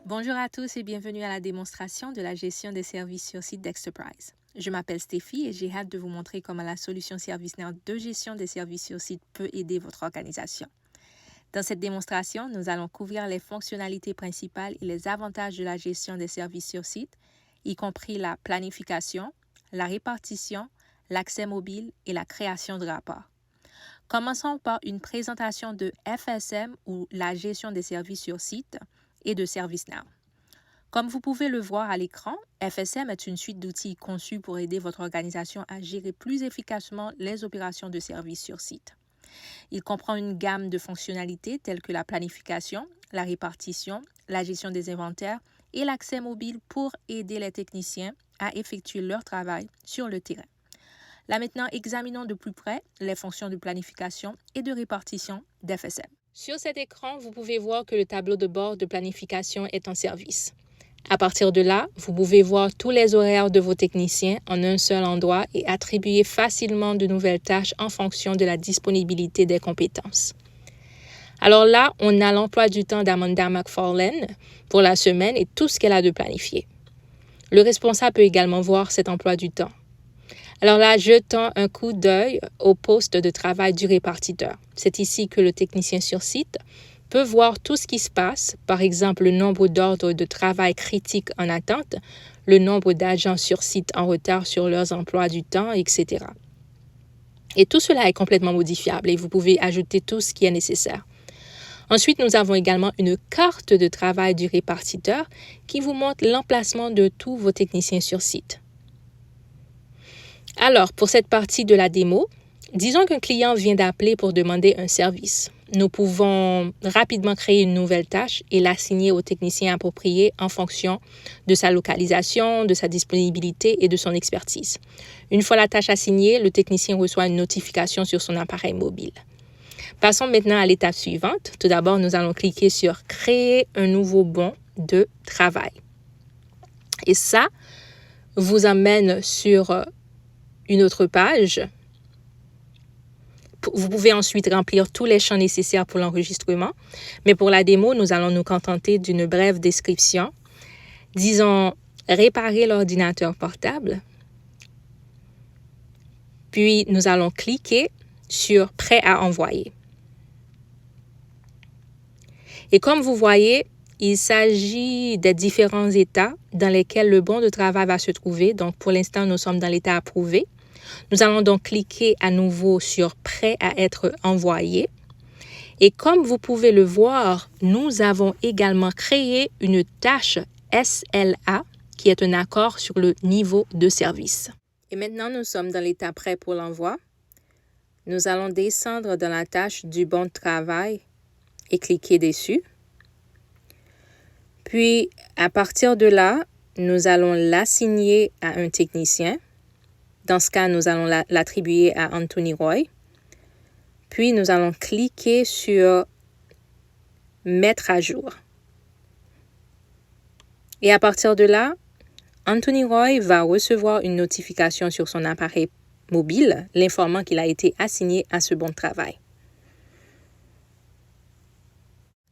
Bonjour à tous et bienvenue à la démonstration de la gestion des services sur site d'Exterprise. Je m'appelle Stéphie et j'ai hâte de vous montrer comment la solution ServiceNow de gestion des services sur site peut aider votre organisation. Dans cette démonstration, nous allons couvrir les fonctionnalités principales et les avantages de la gestion des services sur site, y compris la planification, la répartition, l'accès mobile et la création de rapports. Commençons par une présentation de FSM ou la gestion des services sur site et de ServiceNow. Comme vous pouvez le voir à l'écran, FSM est une suite d'outils conçus pour aider votre organisation à gérer plus efficacement les opérations de services sur site. Il comprend une gamme de fonctionnalités telles que la planification, la répartition, la gestion des inventaires et l'accès mobile pour aider les techniciens à effectuer leur travail sur le terrain. Là maintenant, examinons de plus près les fonctions de planification et de répartition d'FSM. Sur cet écran, vous pouvez voir que le tableau de bord de planification est en service. À partir de là, vous pouvez voir tous les horaires de vos techniciens en un seul endroit et attribuer facilement de nouvelles tâches en fonction de la disponibilité des compétences. Alors là, on a l'emploi du temps d'Amanda McFarlane pour la semaine et tout ce qu'elle a de planifié. Le responsable peut également voir cet emploi du temps. Alors là, jetons un coup d'œil au poste de travail du répartiteur. C'est ici que le technicien sur site peut voir tout ce qui se passe, par exemple le nombre d'ordres de travail critiques en attente, le nombre d'agents sur site en retard sur leurs emplois du temps, etc. Et tout cela est complètement modifiable et vous pouvez ajouter tout ce qui est nécessaire. Ensuite, nous avons également une carte de travail du répartiteur qui vous montre l'emplacement de tous vos techniciens sur site. Alors, pour cette partie de la démo, disons qu'un client vient d'appeler pour demander un service. Nous pouvons rapidement créer une nouvelle tâche et l'assigner au technicien approprié en fonction de sa localisation, de sa disponibilité et de son expertise. Une fois la tâche assignée, le technicien reçoit une notification sur son appareil mobile. Passons maintenant à l'étape suivante. Tout d'abord, nous allons cliquer sur « Créer un nouveau bon de travail ». Et ça vous amène sur une autre page. Vous pouvez ensuite remplir tous les champs nécessaires pour l'enregistrement, mais pour la démo, nous allons nous contenter d'une brève description. Disons, réparer l'ordinateur portable. Puis, nous allons cliquer sur « Prêt à envoyer ». Et comme vous voyez, il s'agit des différents états dans lesquels le bon de travail va se trouver. Donc, pour l'instant, nous sommes dans l'état approuvé. Nous allons donc cliquer à nouveau sur « Prêt à être envoyé ». Et comme vous pouvez le voir, nous avons également créé une tâche SLA qui est un accord sur le niveau de service. Et maintenant, nous sommes dans l'état prêt pour l'envoi. Nous allons descendre dans la tâche du bon de travail et cliquer dessus. Puis, à partir de là, nous allons l'assigner à un technicien. Dans ce cas, nous allons l'attribuer à Anthony Roy. Puis, nous allons cliquer sur « Mettre à jour ». Et à partir de là, Anthony Roy va recevoir une notification sur son appareil mobile, l'informant qu'il a été assigné à ce bon de travail.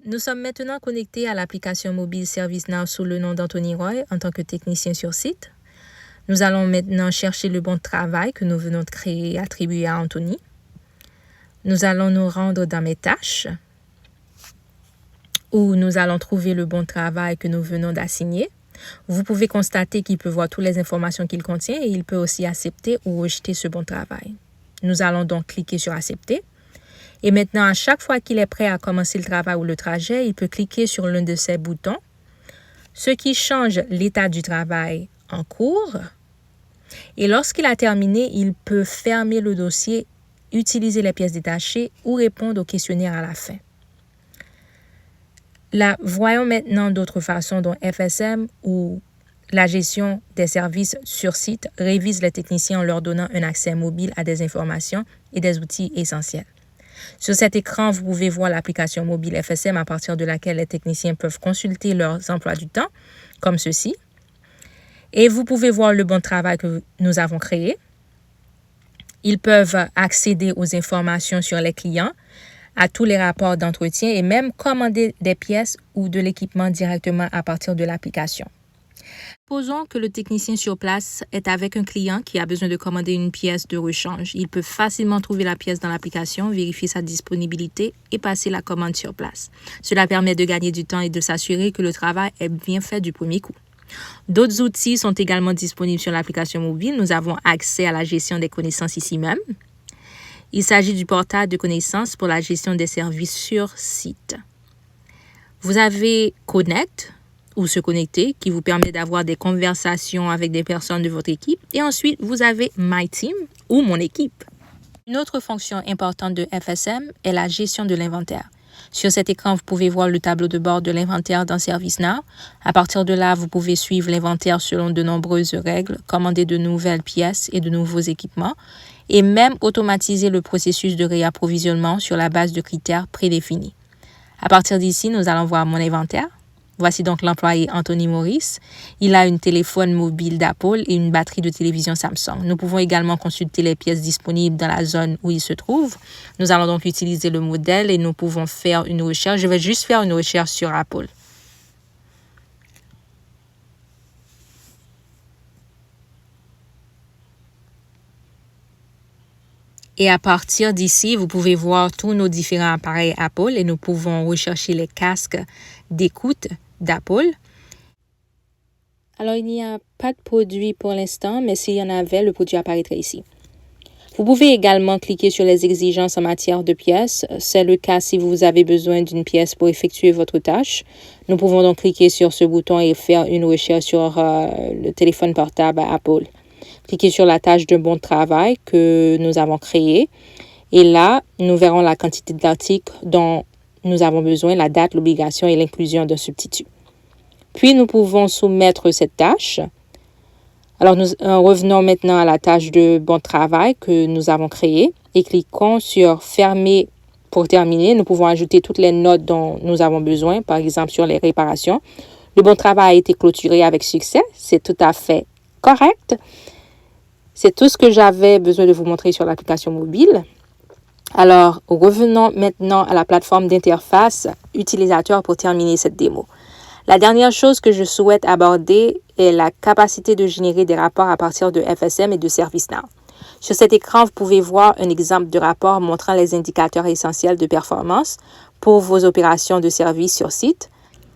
Nous sommes maintenant connectés à l'application mobile ServiceNow sous le nom d'Anthony Roy en tant que technicien sur site. Nous allons maintenant chercher le bon de travail que nous venons de créer et attribuer à Anthony. Nous allons nous rendre dans mes tâches où nous allons trouver le bon de travail que nous venons d'assigner. Vous pouvez constater qu'il peut voir toutes les informations qu'il contient et il peut aussi accepter ou rejeter ce bon de travail. Nous allons donc cliquer sur « Accepter ». Et maintenant, à chaque fois qu'il est prêt à commencer le travail ou le trajet, il peut cliquer sur l'un de ces boutons, ce qui change l'état du travail en cours. Et lorsqu'il a terminé, il peut fermer le dossier, utiliser les pièces détachées ou répondre au questionnaire à la fin. Là, voyons maintenant d'autres façons dont FSM ou la gestion des services sur site révise les techniciens en leur donnant un accès mobile à des informations et des outils essentiels. Sur cet écran, vous pouvez voir l'application mobile FSM à partir de laquelle les techniciens peuvent consulter leurs emplois du temps, comme ceci. Et vous pouvez voir le bon de travail que nous avons créé. Ils peuvent accéder aux informations sur les clients, à tous les rapports d'entretien et même commander des pièces ou de l'équipement directement à partir de l'application. Supposons que le technicien sur place est avec un client qui a besoin de commander une pièce de rechange. Il peut facilement trouver la pièce dans l'application, vérifier sa disponibilité et passer la commande sur place. Cela permet de gagner du temps et de s'assurer que le travail est bien fait du premier coup. D'autres outils sont également disponibles sur l'application mobile. Nous avons accès à la gestion des connaissances ici même. Il s'agit du portail de connaissances pour la gestion des services sur site. Vous avez Connect ou se connecter qui vous permet d'avoir des conversations avec des personnes de votre équipe. Et ensuite, vous avez My Team ou Mon équipe. Une autre fonction importante de FSM est la gestion de l'inventaire. Sur cet écran, vous pouvez voir le tableau de bord de l'inventaire dans ServiceNow. À partir de là, vous pouvez suivre l'inventaire selon de nombreuses règles, commander de nouvelles pièces et de nouveaux équipements, et même automatiser le processus de réapprovisionnement sur la base de critères prédéfinis. À partir d'ici, nous allons voir mon inventaire. Voici donc l'employé Anthony Maurice. Il a un téléphone mobile d'Apple et une batterie de télévision Samsung. Nous pouvons également consulter les pièces disponibles dans la zone où il se trouve. Nous allons donc utiliser le modèle et nous pouvons faire une recherche. Je vais juste faire une recherche sur Apple. Et à partir d'ici, vous pouvez voir tous nos différents appareils Apple et nous pouvons rechercher les casques d'écoute d'Apple. Alors, il n'y a pas de produit pour l'instant, mais s'il y en avait, le produit apparaîtrait ici. Vous pouvez également cliquer sur les exigences en matière de pièces. C'est le cas si vous avez besoin d'une pièce pour effectuer votre tâche. Nous pouvons donc cliquer sur ce bouton et faire une recherche sur le téléphone portable Apple. Cliquez sur la tâche de bon de travail que nous avons créée. Et là, nous verrons la quantité d'articles dont nous avons besoin, la date, l'obligation et l'inclusion d'un substitut. Puis, nous pouvons soumettre cette tâche. Alors, nous revenons maintenant à la tâche de bon de travail que nous avons créée et cliquons sur « Fermer » pour terminer. Nous pouvons ajouter toutes les notes dont nous avons besoin, par exemple sur les réparations. Le bon de travail a été clôturé avec succès. C'est tout à fait correct. C'est tout ce que j'avais besoin de vous montrer sur l'application mobile. Alors, revenons maintenant à la plateforme d'interface utilisateur pour terminer cette démo. La dernière chose que je souhaite aborder est la capacité de générer des rapports à partir de FSM et de ServiceNow. Sur cet écran, vous pouvez voir un exemple de rapport montrant les indicateurs essentiels de performance pour vos opérations de service sur site.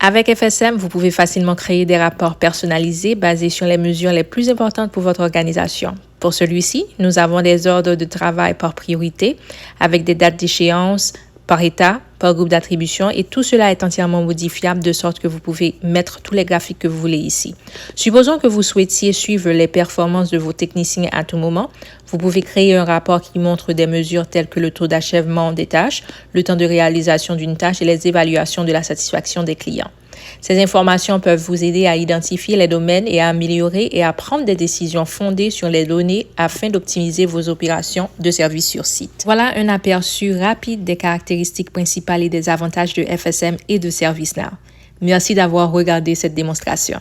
Avec FSM, vous pouvez facilement créer des rapports personnalisés basés sur les mesures les plus importantes pour votre organisation. Pour celui-ci, nous avons des ordres de travail par priorité avec des dates d'échéance par état, par groupe d'attribution et tout cela est entièrement modifiable de sorte que vous pouvez mettre tous les graphiques que vous voulez ici. Supposons que vous souhaitiez suivre les performances de vos techniciens à tout moment. Vous pouvez créer un rapport qui montre des mesures telles que le taux d'achèvement des tâches, le temps de réalisation d'une tâche et les évaluations de la satisfaction des clients. Ces informations peuvent vous aider à identifier les domaines et à améliorer et à prendre des décisions fondées sur les données afin d'optimiser vos opérations de service sur site. Voilà un aperçu rapide des caractéristiques principales et des avantages de FSM et de ServiceNow. Merci d'avoir regardé cette démonstration.